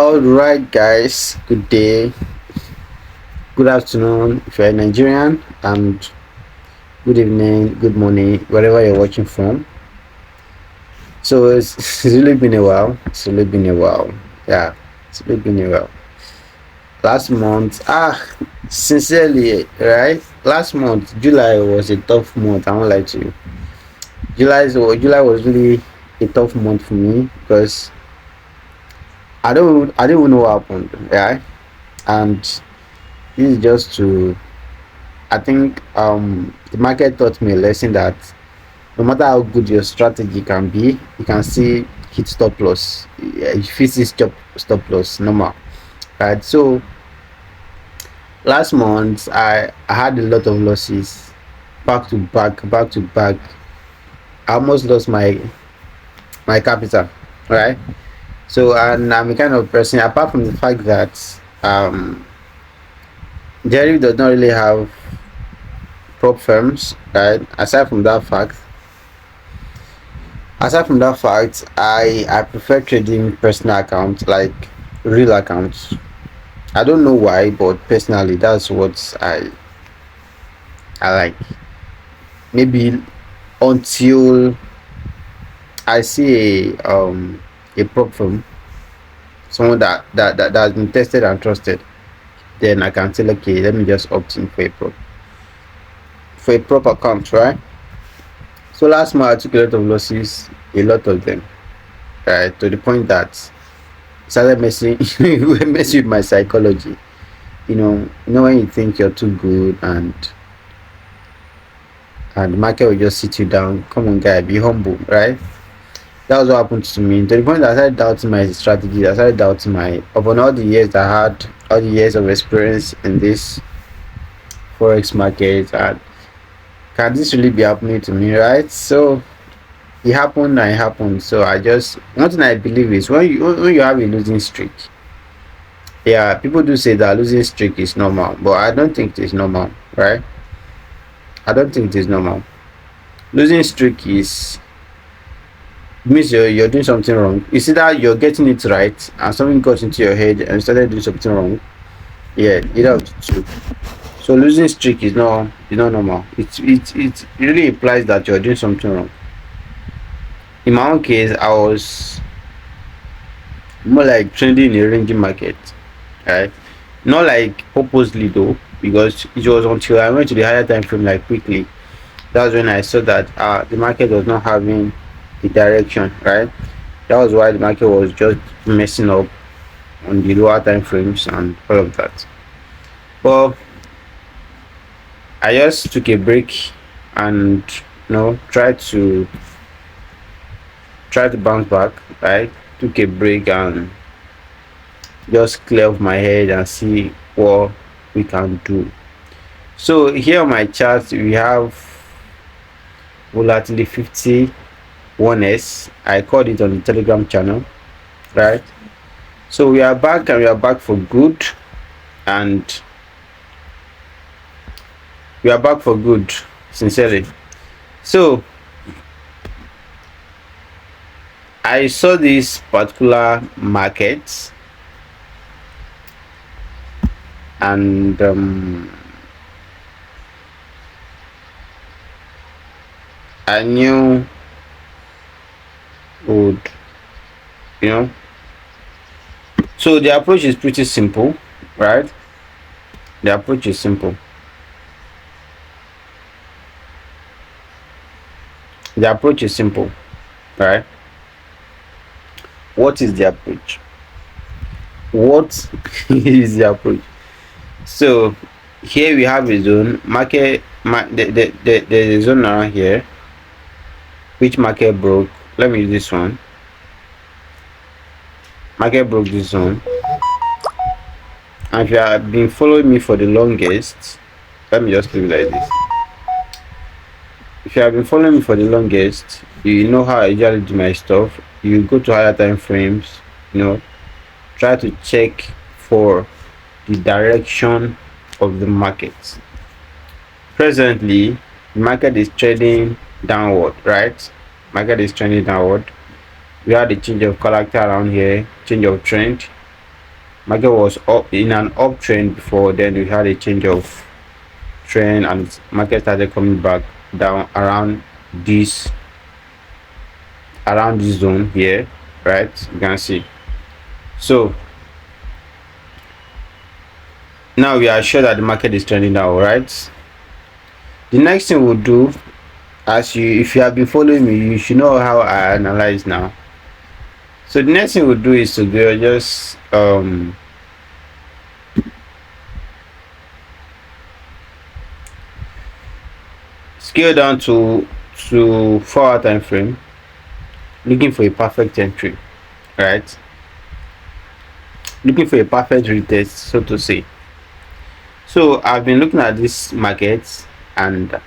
All right, guys. Good day, good afternoon if you're a Nigerian, and good evening, good morning, wherever you're watching from. So it's really been a while. It's really been a while. Yeah, it's really been a while. Last month, sincerely, right? Last month, July was a tough month. I won't lie to you. July was really a tough month for me because I don't even know what happened. Right, and this is just to I think the market taught me a lesson that no matter how good your strategy can be, you can still hit stop loss. Yeah, if it is stop loss, normal. Right. So last month I had a lot of losses back to back, back to back. I almost lost my capital. Right. So and I'm a kind of person apart from the fact that deriv does not really have prop firms, right? Aside from that fact, I prefer trading personal accounts, like real accounts. I don't know why, but personally, that's what I like. Maybe until I see a prop firm, someone that has been tested and trusted, then I can say, okay, let me just opt in for a prop account, right? So last month I took a lot of losses, a lot of them, right? To the point that it started messing messing with my psychology. You know when you think you're too good and the market will just sit you down. Come on, guy, be humble, right? That was what happened to me. To the point that I started doubting my strategy. I started doubting my upon all the years that I had, all the years of experience in this forex market, and can this really be happening to me, right? So it happened and it happened. So I just one thing I believe is when you have a losing streak. Yeah, people do say that losing streak is normal, but I don't think it's normal, right? I don't think it is normal. Losing streak is means you're doing something wrong. You see that you're getting it right and something got into your head and you started doing something wrong. Yeah, either of the two. So losing streak is not normal. It really implies that you're doing something wrong. In my own case, I was more like trading in a ranging market, right? Not like purposely though, because it was until I went to the higher time frame like quickly. That's when I saw that the market was not having the direction, right? That was why the market was just messing up on the lower time frames and all of that. But I just took a break and try to bounce back, right? Took a break and just clear off my head and see what we can do. So here on my chart we have volatility 51s. I called it on the Telegram channel, right? So we are back and we are back for good, and we are back for good, sincerely. So I saw this particular market and I knew would you know so the approach is pretty simple, right? The approach is simple. The approach is simple, right? What is the approach? What is the approach? So here we have a zone market. There's a zone around here which market broke. Let me use this one. Market broke this zone, and if you have been following me for the longest, let me just leave it like this. If you have been following me for the longest, you know how I usually do my stuff. You go to higher time frames, try to check for the direction of the market. Presently the market is trading downward, right? Market is trending downward. We had a change of character around here, change of trend. Market was up in an uptrend before, then we had a change of trend and market started coming back down this around this zone here, right? You can see. So now we are sure that the market is trending down, right? The next thing we'll do, if you have been following me, you should know how I analyze now. So the next thing we'll do is to go just scale down to 4-hour time frame, looking for a perfect entry, right? Looking for a perfect retest, so to say. So I've been looking at this market, and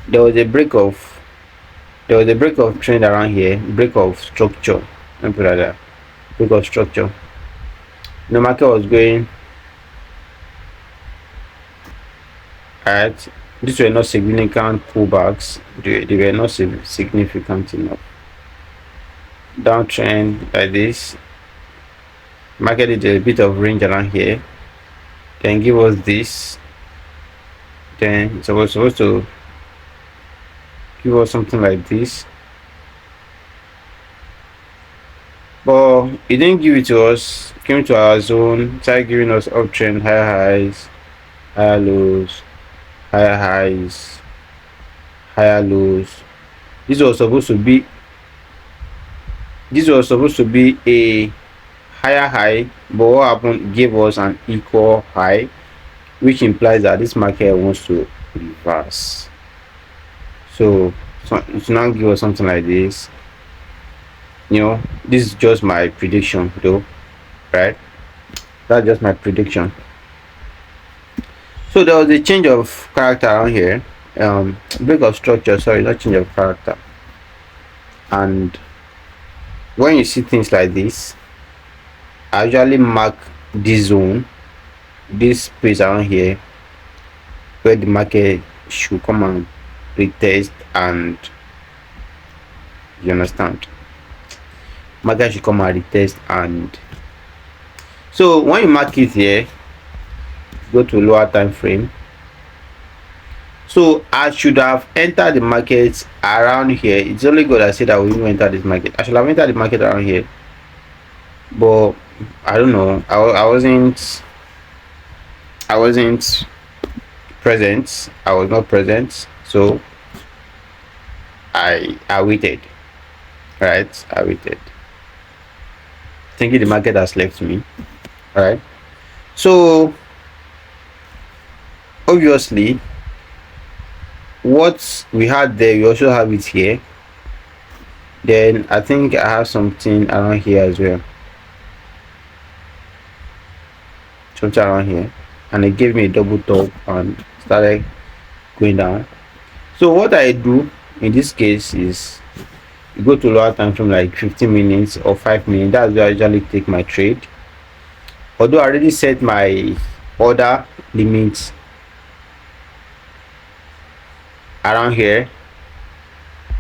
there was a break of trend around here, break of structure. Let me put it like that. Break of structure. The market was going, right? These were not significant pullbacks. They were not significant enough. Downtrend like this. Market did a bit of range around here. Then give us this. Then it's supposed to give us something like this. But it didn't give it to us. It came to our zone, started giving us uptrend, higher highs, higher lows, higher highs, higher lows. This was supposed to be a higher high, but what happened? Gave us an equal high, which implies that this market wants to reverse. So it's now give us something like this. This is just my prediction though, right? That's just my prediction. So there was a change of character around here, break of structure, sorry, not change of character. And when you see things like this, I usually mark this zone, this space around here, where the market should come and retest, and you understand, market should come and retest. And so when you mark it here, go to lower time frame. So I should have entered the market around here. It's only God that said that we will enter this market. I should have entered the market around here, but I don't know. I wasn't present. I was not present, so I waited. Right, I waited, thinking the market has left me. Right, so obviously what we had there, we also have it here. Then I think I have something around here as well, something around here, and it gave me a double top and started going down. So what I do in this case is you go to lower time from like 15 minutes or 5 minutes. That's where I usually take my trade, although I already set my order limits around here.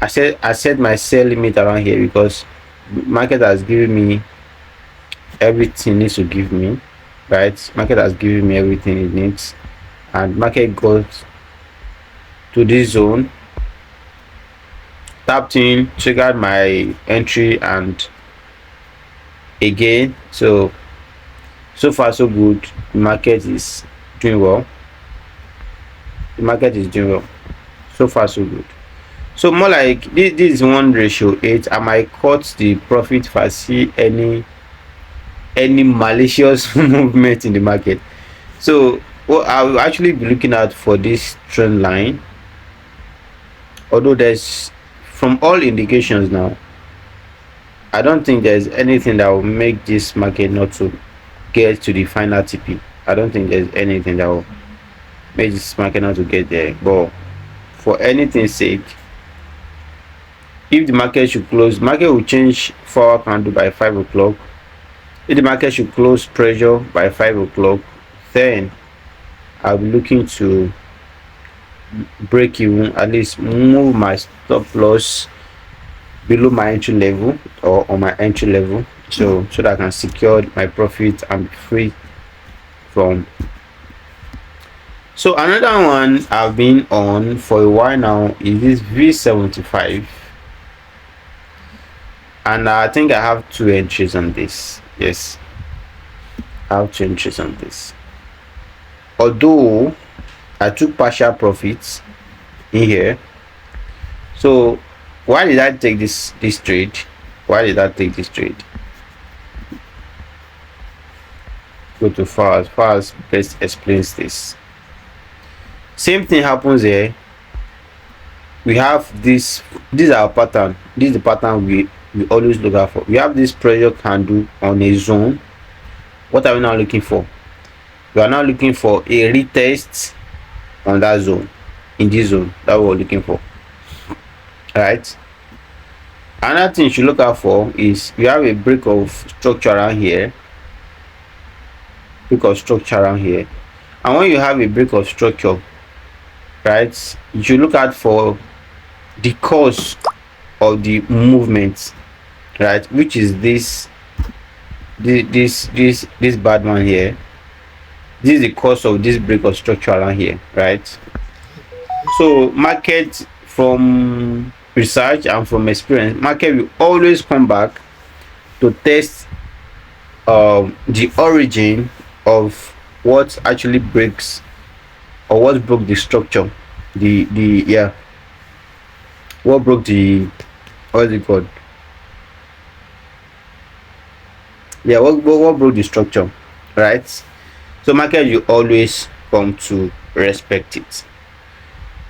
I set my sell limit around here because market has given me everything it needs to give me, right? Market has given me everything it needs, and market got to this zone, tapped in, triggered my entry, and again. So far so good. The market is doing well. So far so good. So more like this is 1:8. I might cut the profit if I see any malicious movement in the market. So what I will actually be looking at for this trend line, although there's, from all indications now, I don't think there's anything that will make this market not to get to the final TP. I don't think there's anything that will make this market not to get there. But for anything's sake, if the market should close, market will change 4-hour candle by 5 o'clock. If the market should close pressure by 5 o'clock, then I'll be looking to break even, at least move my stop loss below my entry level or on my entry level. so that I can secure my profit and be free from. So another one I've been on for a while now is this V75, and I think I have two entries on this. Yes, I have two entries on this. Although I took partial profits in here. So why did I take this trade? Why did I take this trade? Go to Fars. Fars best explains this. Same thing happens here. We have this is our pattern. This is the pattern we always look out for. We have this pressure candle on a zone. What are we now looking for? We are now looking for a retest on that zone, in this zone that we're looking for. Right. Another thing you should look out for is we have a break of structure around here. Break of structure around here. And when you have a break of structure, right, you should look out for the cause of the movement, right, which is this bad one here. This is the cause of this break of structure around here, right? So market, from research and from experience, market will always come back to test the origin of what actually breaks, or what broke the structure, what broke the, what is it called, what broke the structure, right? So market, you always come to respect it.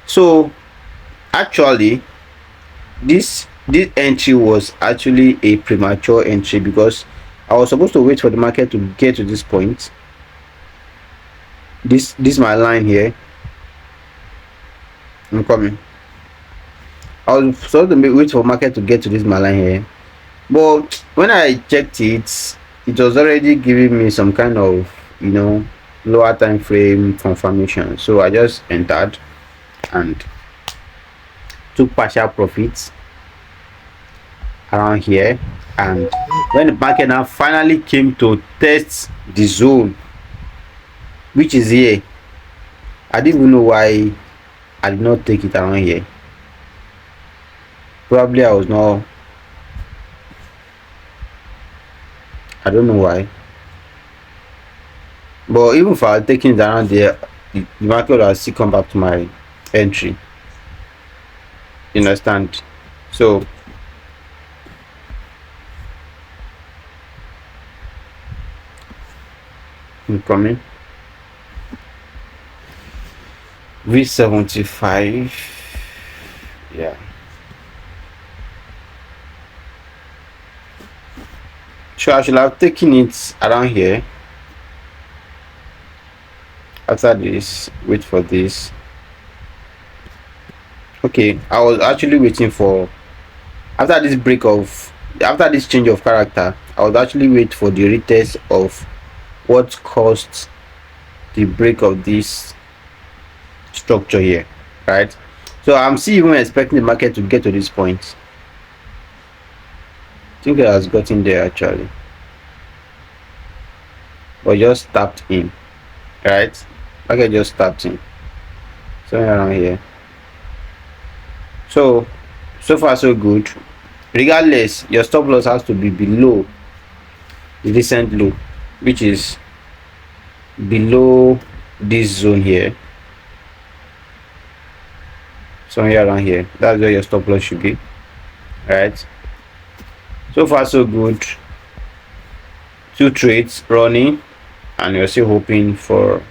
So actually this entry was actually a premature entry, because I was supposed to wait for the market to get to this point. This my line here. I'm coming. I was supposed to wait for market to get to this my line here, but when I checked it, it was already giving me some kind of, lower time frame confirmation. So I just entered and took partial profits around here. And when the market now finally came to test the zone, which is here, I didn't even know why I did not take it around here. Probably I was not, I don't know why. But even if I had taken it around there, the market will still come back to my entry. You understand? So I'm coming. V75. Yeah. So I should have taken it around here. After this, wait for this. Okay, I was actually waiting for, after this change of character, I was actually waiting for the retest of what caused the break of this structure here, right? So I'm still even expecting the market to get to this point. I think it has gotten there actually, but just tapped in, right? Market just tapped in somewhere around here. So far so good. Regardless, your stop loss has to be below the recent low, which is below this zone here, somewhere around here. That's where your stop loss should be, right? So far so good. 2 trades running, and you're still hoping for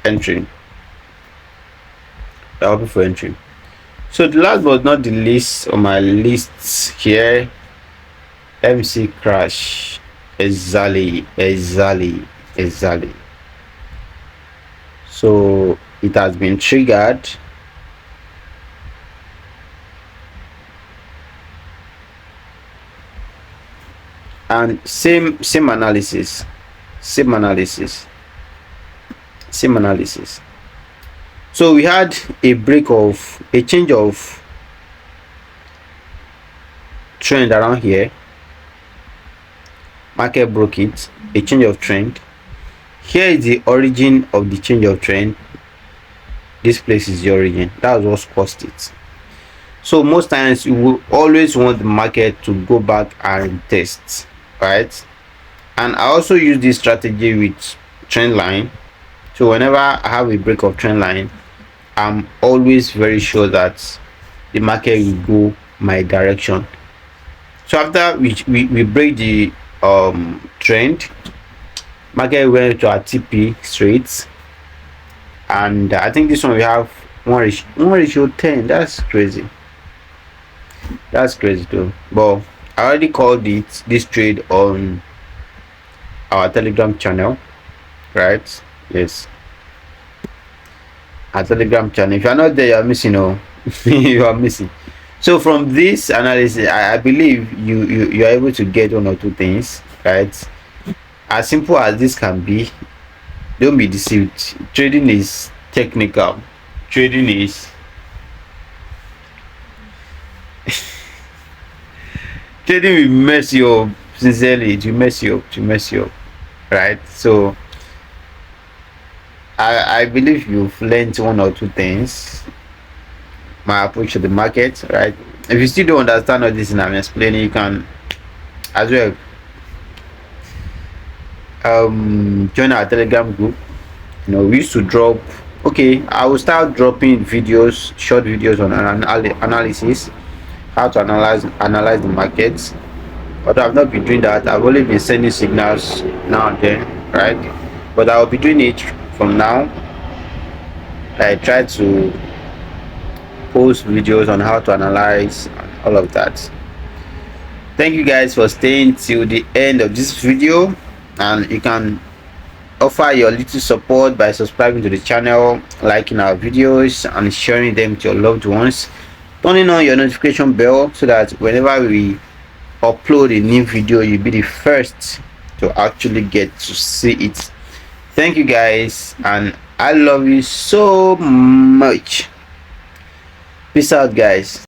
entry. You're hoping for entry. So the last but not the least on my list here, MC crash. Exactly. So it has been triggered, and same analysis. So we had a change of trend around here, market broke it, a change of trend. Here is the origin of the change of trend. This place is the origin. That's what caused it. So most times you will always want the market to go back and test, right? And I also use this strategy with trend line. So whenever I have a break of trend line, I'm always very sure that the market will go my direction. So after we break the trend, market went to a TP straight, and I think this one we have 1:10. That's crazy. That's crazy too. But I already called it this trade on our Telegram channel, right? Yes, our Telegram channel. If you're not there, you're missing. Oh, you are missing. So from this analysis, I believe you are able to get one or two things, right? As simple as this can be, don't be deceived. Trading is technical. Trading is trading will mess you up. Sincerely, it will mess you up. To mess you up, right? So I believe you've learned one or two things. My approach to the market, right? If you still don't understand all this and I'm explaining, you can as well join our Telegram group. We used to drop. Okay, I will start dropping videos, short videos on analysis, how to analyze the markets. But I've not been doing that. I've only been sending signals now and then, right? But I'll be doing it from now. I try to post videos on how to analyze and all of that. Thank you guys for staying till the end of this video, and you can offer your little support by subscribing to the channel, liking our videos, and sharing them to your loved ones, turning on your notification bell so that whenever we upload a new video, you'll be the first to actually get to see it. Thank you guys, and I love you so much. Peace out, guys.